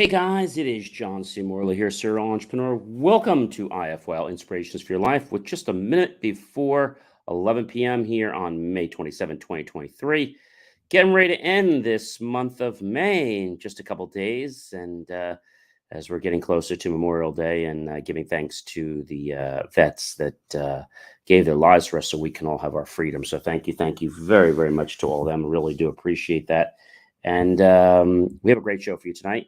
Hey guys, it is John C. Morley here, serial entrepreneur. Welcome to IFYL Inspirations for Your Life with just a minute before 11 p.m. here on May 27, 2023. Getting ready to end this month of May in just a couple days. And as we're getting closer to Memorial Day and giving thanks to the vets that gave their lives for us so we can all have our freedom. So thank you very, very much to all of them. Really do appreciate that. And we have a great show for you tonight.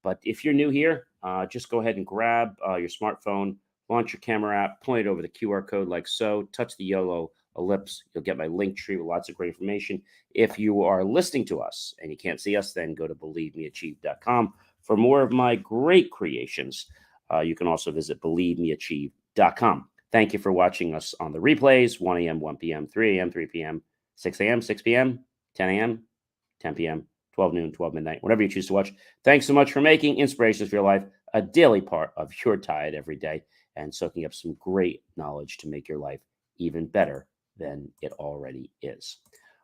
But if you're new here, just go ahead and grab your smartphone, launch your camera app, point it over the QR code like so, touch the yellow ellipse. You'll get my link tree with lots of great information. If you are listening to us and you can't see us, then go to believemeachieve.com for more of my great creations. You can also visit believemeachieve.com. Thank you for watching us on the replays, 1 a.m., 1 p.m., 3 a.m., 3 p.m., 6 a.m., 6 p.m., 10 a.m., 10 p.m., 12 noon, 12 midnight, whatever you choose to watch. Thanks so much for making Inspirations for Your Life a daily part of your diet every day and soaking up some great knowledge to make your life even better than it already is.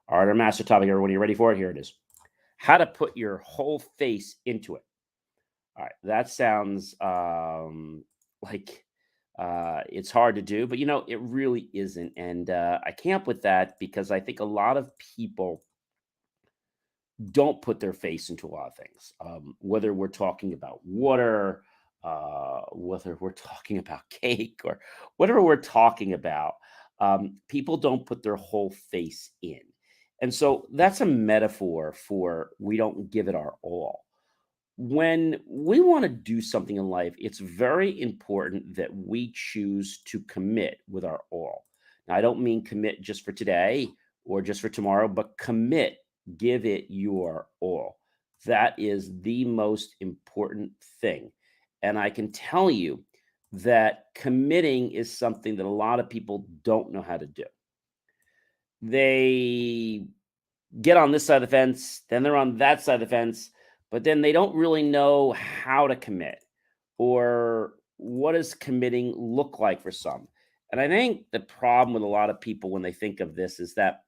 All right, our master topic, everyone, are you ready for it? Here it is. How to put your whole face into it. All right, that sounds like it's hard to do, but it really isn't. And I came up with that because I think a lot of people don't put their face into a lot of things, whether we're talking about water, whether we're talking about cake, or whatever we're talking about. People don't put their whole face in. And so that's a metaphor for we don't give it our all. When we want to do something in life, it's very important that we choose to commit with our all. Now, I don't mean commit just for today or just for tomorrow, but commit, give it your all. That is the most important thing. And I can tell you that committing is something that a lot of people don't know how to do. They get on this side of the fence, then they're on that side of the fence, but then they don't really know how to commit or what does committing look like for some. And I think the problem with a lot of people when they think of this is that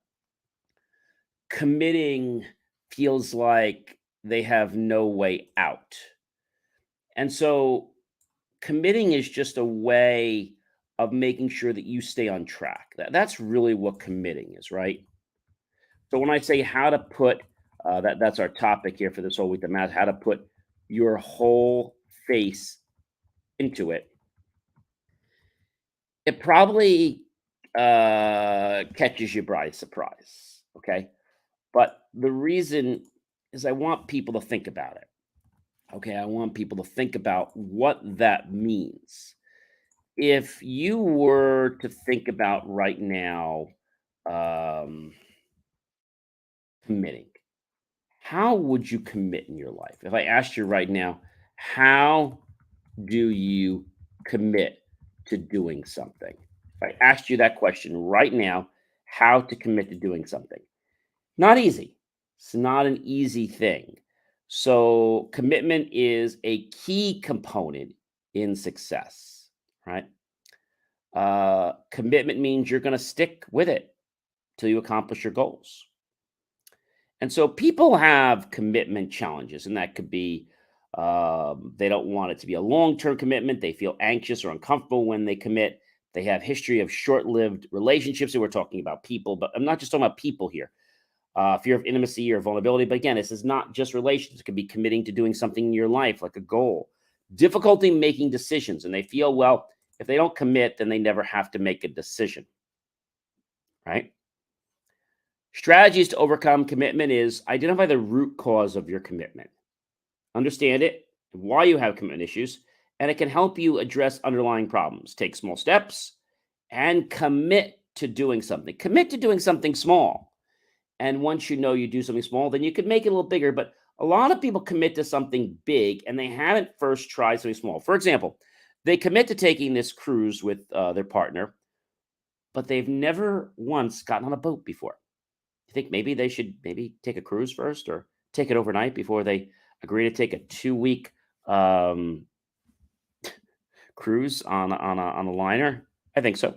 committing feels like they have no way out. And so committing is just a way of making sure that you stay on track. That's really what committing is, right? So when I say how to put that's our topic here for this whole week, the math, how to put your whole face into it. It probably catches you by surprise. Okay. But the reason is I want people to think about it. Okay. I want people to think about what that means. If you were to think about right now um, committing, how would you commit in your life? If I asked you right now, how do you commit to doing something? If I asked you that question right now, how to commit to doing something? Not easy. It's not an easy thing. So, commitment is a key component in success, right? Commitment means you're going to stick with it till you accomplish your goals. And so people have commitment challenges, and that could be they don't want it to be a long term commitment. They feel anxious or uncomfortable when they commit. They have history of short lived relationships. And we're talking about people, but I'm not just talking about people here. Fear of intimacy or vulnerability. But again, this is not just relationships. It could be committing to doing something in your life, like a goal. Difficulty making decisions, and they feel, well, if they don't commit, then they never have to make a decision, right? Strategies to overcome commitment is identify the root cause of your commitment. Understand it, why you have commitment issues, and it can help you address underlying problems. Take small steps and commit to doing something. Commit to doing something small. And once you know you do something small, then you can make it a little bigger. But a lot of people commit to something big and they haven't first tried something small. For example, they commit to taking this cruise with their partner, but they've never once gotten on a boat before. You think maybe they should maybe take a cruise first or take it overnight before they agree to take a 2 week cruise on a liner? I think so.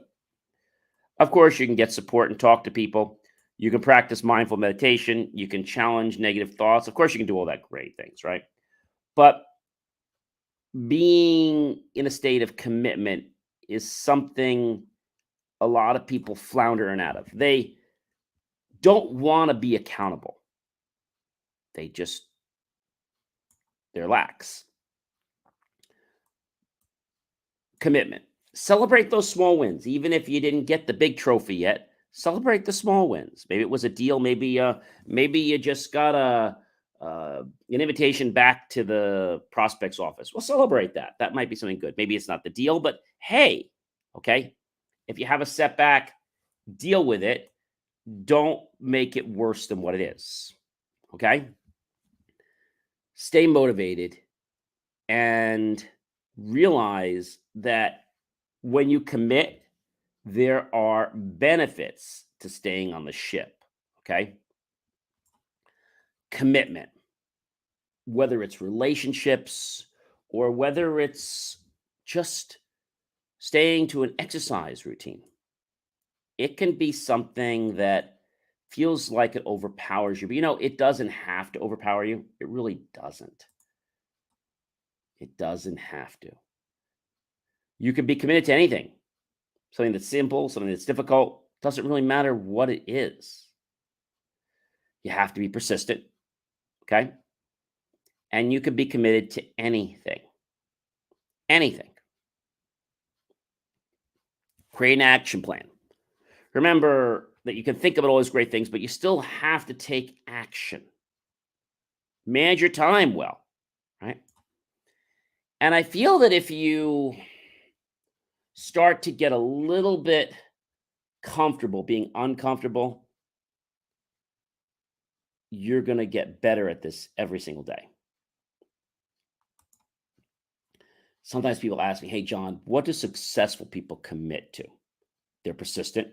Of course, you can get support and talk to people. You can practice mindful meditation. You can challenge negative thoughts. Of course, you can do all that great things, right? But being in a state of commitment is something a lot of people floundering out of. They don't want to be accountable. They just they're lax. Commitment. Celebrate those small wins, even if you didn't get the big trophy yet. Celebrate the small wins. Maybe it was a deal. Maybe you just got an invitation back to the prospect's office. Well, celebrate that. That might be something good. Maybe it's not the deal, but hey, okay. If you have a setback, deal with it. Don't make it worse than what it is. Okay. Stay motivated and realize that when you commit, there are benefits to staying on the ship. Okay. Commitment, whether it's relationships or whether it's just staying to an exercise routine, it can be something that feels like it overpowers you. But it doesn't have to overpower you. It really doesn't. It doesn't have to. You can be committed to anything, something that's simple, something that's difficult. Doesn't really matter what it is. You have to be persistent. Okay. And you can be committed to anything. Anything. Create an action plan. Remember that you can think about all these great things, but you still have to take action. Manage your time well, right? And I feel that if you start to get a little bit comfortable being uncomfortable, you're going to get better at this every single day. Sometimes people ask me, hey, John, what do successful people commit to? They're persistent.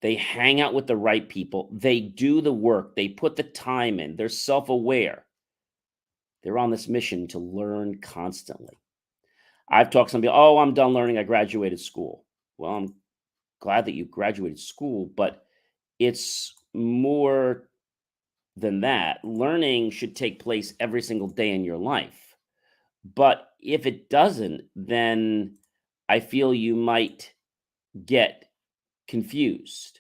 They hang out with the right people. They do the work. They put the time in. They're self-aware. They're on this mission to learn constantly. I've talked to some people, oh, I'm done learning. I graduated school. Well, I'm glad that you graduated school, but it's more than that. Learning should take place every single day in your life. But if it doesn't, then I feel you might get confused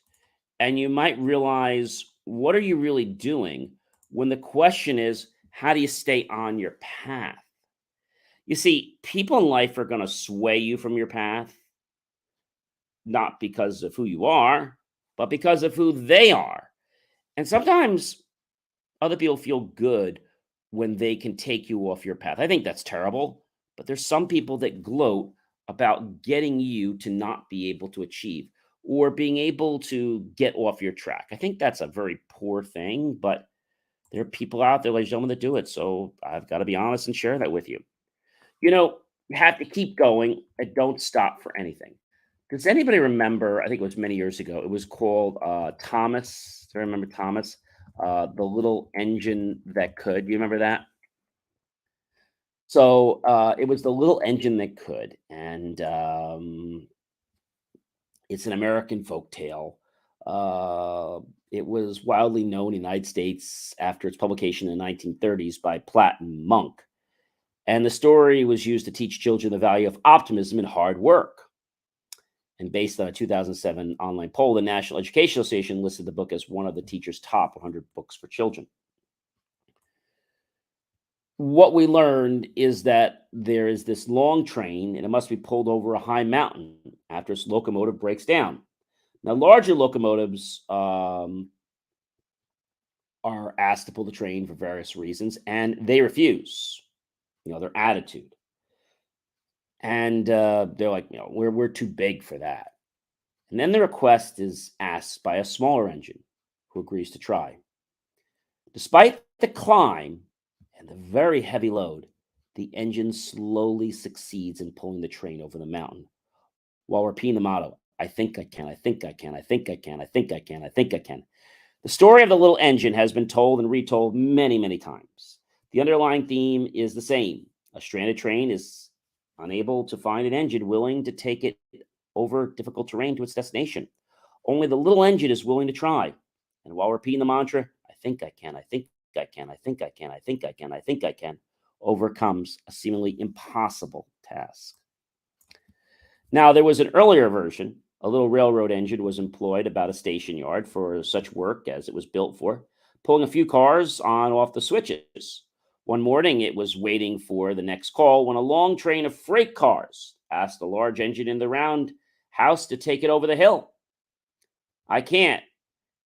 and you might realize, what are you really doing, when the question is, how do you stay on your path? You see, people in life are going to sway you from your path, not because of who you are, but because of who they are. And sometimes other people feel good when they can take you off your path. I think that's terrible, but there's some people that gloat about getting you to not be able to achieve or being able to get off your track. I think that's a very poor thing, but there are people out there, ladies and gentlemen, that do it. So I've got to be honest and share that with you. You have to keep going and don't stop for anything. Does anybody remember? I think it was many years ago. It was called Thomas. Do you remember Thomas? The little engine that could. You remember that? So it was the little engine that could, and it's an American folk tale. It was wildly known in the United States after its publication in the 1930s by Platt and Monk. And the story was used to teach children the value of optimism and hard work. And based on a 2007 online poll, the National Education Association listed the book as one of the teacher's top 100 books for children. What we learned is that there is this long train and it must be pulled over a high mountain after its locomotive breaks down. Now, larger locomotives are asked to pull the train for various reasons, and they refuse. Their attitude. And they're like, we're too big for that. And then the request is asked by a smaller engine who agrees to try. Despite the climb and the very heavy load, the engine slowly succeeds in pulling the train over the mountain while repeating the motto, I think I can, I think I can, I think I can, I think I can, I think I can. The story of the little engine has been told and retold many, many times. The underlying theme is the same. A stranded train is unable to find an engine willing to take it over difficult terrain to its destination. Only the little engine is willing to try. And while repeating the mantra, I think I can, I think I can, I think I can, I think I can, I think I can, overcomes a seemingly impossible task. Now, there was an earlier version. A little railroad engine was employed about a station yard for such work as it was built for, pulling a few cars on off the switches. One morning, it was waiting for the next call when a long train of freight cars asked the large engine in the roundhouse to take it over the hill. "I can't.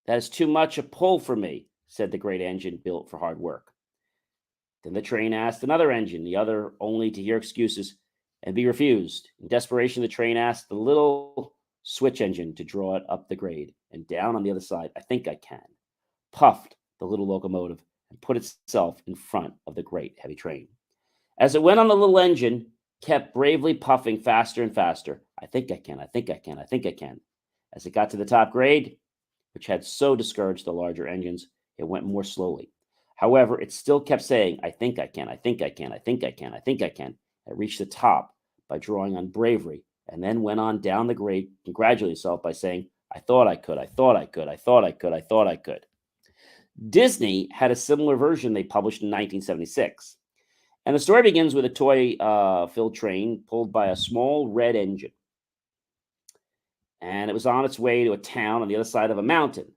That is too much a pull for me," said the great engine built for hard work. Then the train asked another engine, the other only to hear excuses and be refused. In desperation, the train asked the little switch engine to draw it up the grade and down on the other side. "I think I can," puffed the little locomotive and put itself in front of the great heavy train. As it went on, the little engine kept bravely puffing faster and faster. "I think I can, I think I can, I think I can." As it got to the top grade, which had so discouraged the larger engines, it went more slowly. However, it still kept saying, "I think I can, I think I can, I think I can, I think I can." It reached the top by drawing on bravery and then went on down the grade, congratulating itself by saying, "I thought I could, I thought I could, I thought I could, I thought I could." Disney had a similar version they published in 1976. And the story begins with a toy filled train pulled by a small red engine. And it was on its way to a town on the other side of a mountain.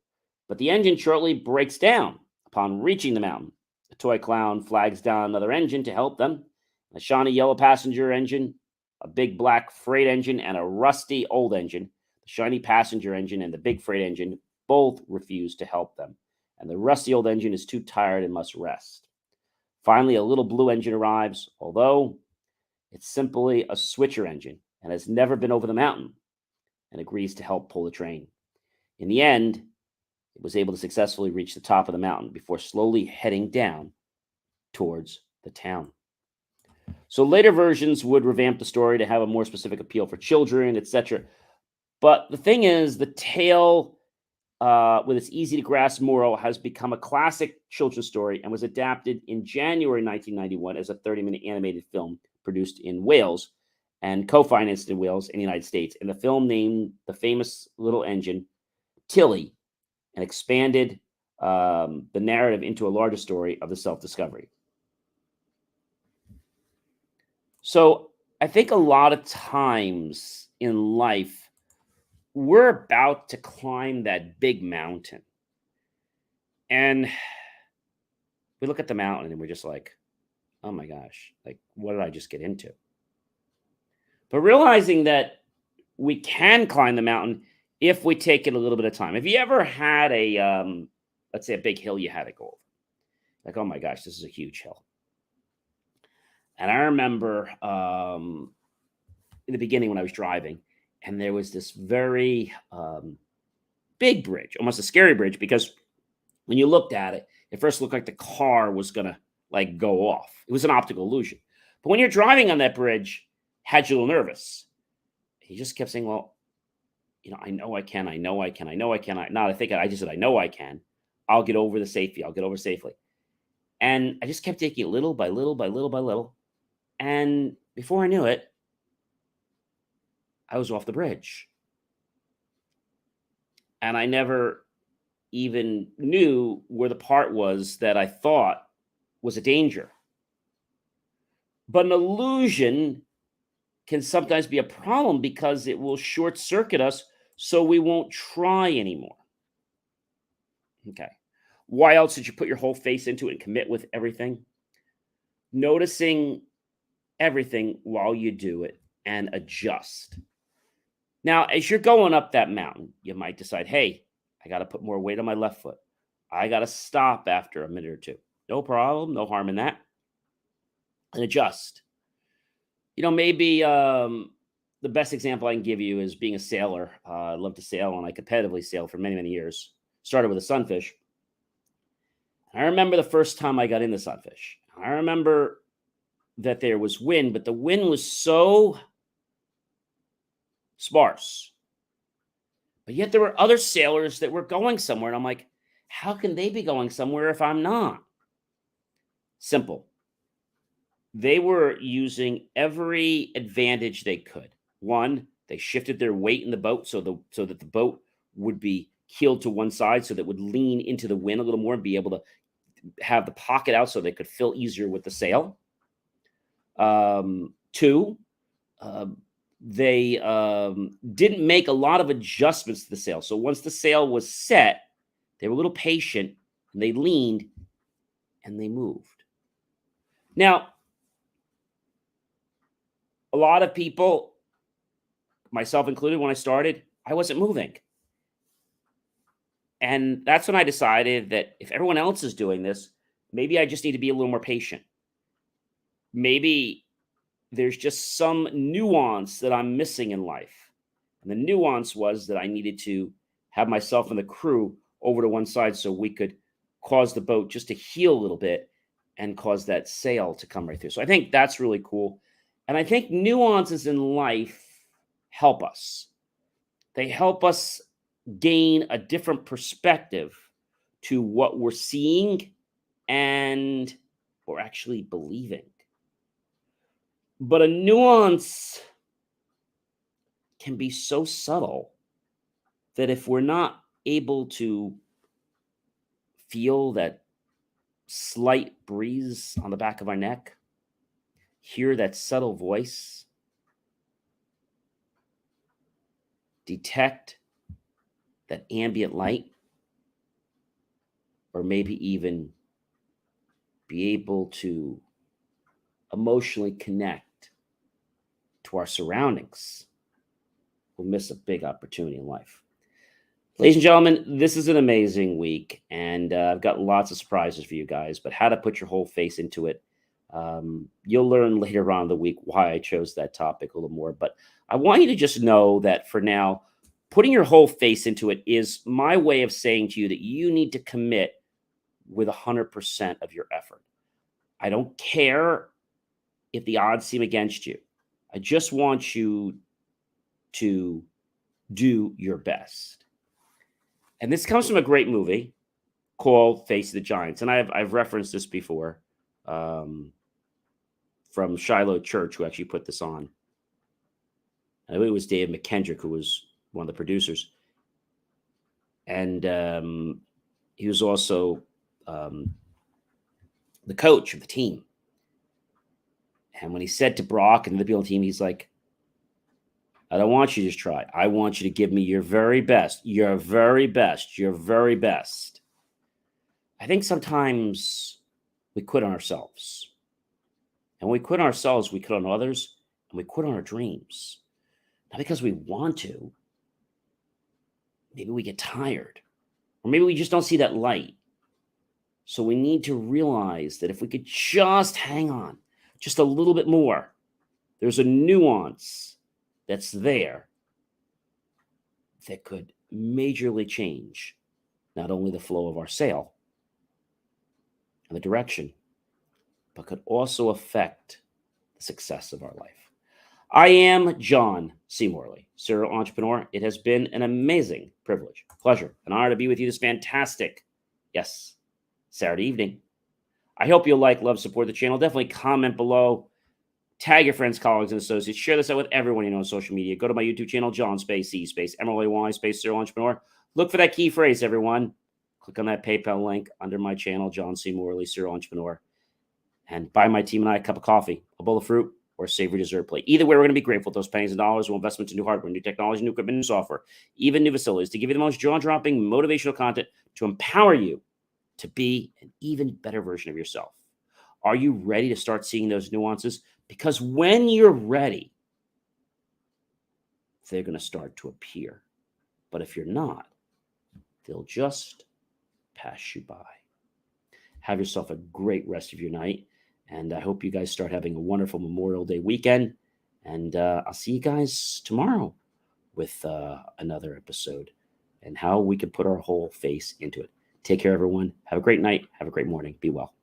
But the engine shortly breaks down upon reaching the mountain. The toy clown flags down another engine to help them. A shiny yellow passenger engine, a big black freight engine, and a rusty old engine. The shiny passenger engine and the big freight engine both refuse to help them. And the rusty old engine is too tired and must rest. Finally, a little blue engine arrives, although it's simply a switcher engine and has never been over the mountain, and agrees to help pull the train. In the end, it was able to successfully reach the top of the mountain before slowly heading down towards the town. So later versions would revamp the story to have a more specific appeal for children, etc. But the thing is, the tale, with its easy to grasp moral, has become a classic children's story and was adapted in January 1991 as a 30-minute animated film produced in Wales and co-financed in Wales in the United States. And the film named the famous little engine Tilly and expanded the narrative into a larger story of the self-discovery. So I think a lot of times in life, we're about to climb that big mountain. And we look at the mountain and we're just like, "Oh my gosh, like, what did I just get into?" But realizing that we can climb the mountain if we take it a little bit of time. Have you ever had let's say a big hill you had to go over? Like, "Oh my gosh, this is a huge hill." And I remember in the beginning when I was driving, and there was this very big bridge, almost a scary bridge, because when you looked at it, it first looked like the car was going to like go off. It was an optical illusion. But when you're driving on that bridge, it had you a little nervous. He just kept saying, "Well, I know I can, I know I can, I know I can." Not I think I just said, "I know I can. I'll get over the safety. I'll get over safely." And I just kept taking it little by little by little by little. And before I knew it, I was off the bridge. And I never even knew where the part was that I thought was a danger. But an illusion can sometimes be a problem because it will short circuit us so we won't try anymore. Okay. Why else did you put your whole face into it and commit with everything? Noticing everything while you do it and adjust. Now, as you're going up that mountain, you might decide, "Hey, I got to put more weight on my left foot. I got to stop after a minute or two." No problem. No harm in that. And adjust. Maybe the best example I can give you is being a sailor. I love to sail, and I competitively sailed for many, many years. Started with a sunfish. I remember the first time I got in the sunfish. I remember that there was wind, but the wind was so sparse. But yet there were other sailors that were going somewhere. And I'm like, how can they be going somewhere if I'm not? Simple. They were using every advantage they could. One, they shifted their weight in the boat so that the boat would be keeled to one side so that it would lean into the wind a little more and be able to have the pocket out so they could fill easier with the sail. Two, they didn't make a lot of adjustments to the sale. So once the sale was set, they were a little patient and they leaned and they moved. Now, a lot of people, myself included, when I started, I wasn't moving. And that's when I decided that if everyone else is doing this, maybe I just need to be a little more patient. Maybe there's just some nuance that I'm missing in life. And the nuance was that I needed to have myself and the crew over to one side so we could cause the boat just to heel a little bit and cause that sail to come right through. So I think that's really cool. And I think nuances in life help us. They help us gain a different perspective to what we're seeing and we're actually believing. But a nuance can be so subtle that if we're not able to feel that slight breeze on the back of our neck, hear that subtle voice, detect that ambient light, or maybe even be able to emotionally connect to our surroundings, we'll miss a big opportunity in life. Ladies and gentlemen, this is an amazing week, and I've got lots of surprises for you guys, but how to put your whole face into it, you'll learn later on in the week why I chose that topic a little more. But I want you to just know that for now, putting your whole face into it is my way of saying to you that you need to commit with 100% of your effort. I don't care if the odds seem against you. I just want you to do your best. And this comes from a great movie called Face of the Giants. And I've referenced this before from Shiloh Church, who actually put this on. I believe it was Dave McKendrick, who was one of the producers. And he was also the coach of the team. And when he said to Brock and the people on the team, he's like, I don't want you to just try. I want you to give me your very best, your very best, your very best. I think sometimes we quit on ourselves. And when we quit on ourselves, we quit on others, and we quit on our dreams. Not because we want to. Maybe we get tired. Or maybe we just don't see that light. So we need to realize that if we could just hang on just a little bit more, there's a nuance that's there that could majorly change not only the flow of our sail and the direction, but could also affect the success of our life. I am John C. Morley, serial entrepreneur. It has been an amazing privilege, pleasure, an honor to be with you this fantastic, yes, Saturday evening. I hope you'll like, love, support the channel. Definitely comment below. Tag your friends, colleagues, and associates. Share this out with everyone you know on social media. Go to my YouTube channel, John Space C Space MLAY Space Serial Entrepreneur. Look for that key phrase, everyone. Click on that PayPal link under my channel, John C. Morley, Serial Entrepreneur, and buy my team and I a cup of coffee, a bowl of fruit, or a savory dessert plate. Either way, we're going to be grateful for those pennies and dollars. We'll investments in new hardware, new technology, new equipment, new software, even new facilities to give you the most jaw-dropping motivational content to empower you to be an even better version of yourself. Are you ready to start seeing those nuances? Because when you're ready, they're going to start to appear. But if you're not, they'll just pass you by. Have yourself a great rest of your night. And I hope you guys start having a wonderful Memorial Day weekend. And I'll see you guys tomorrow with another episode and how we can put our whole face into it. Take care, everyone. Have a great night. Have a great morning. Be well.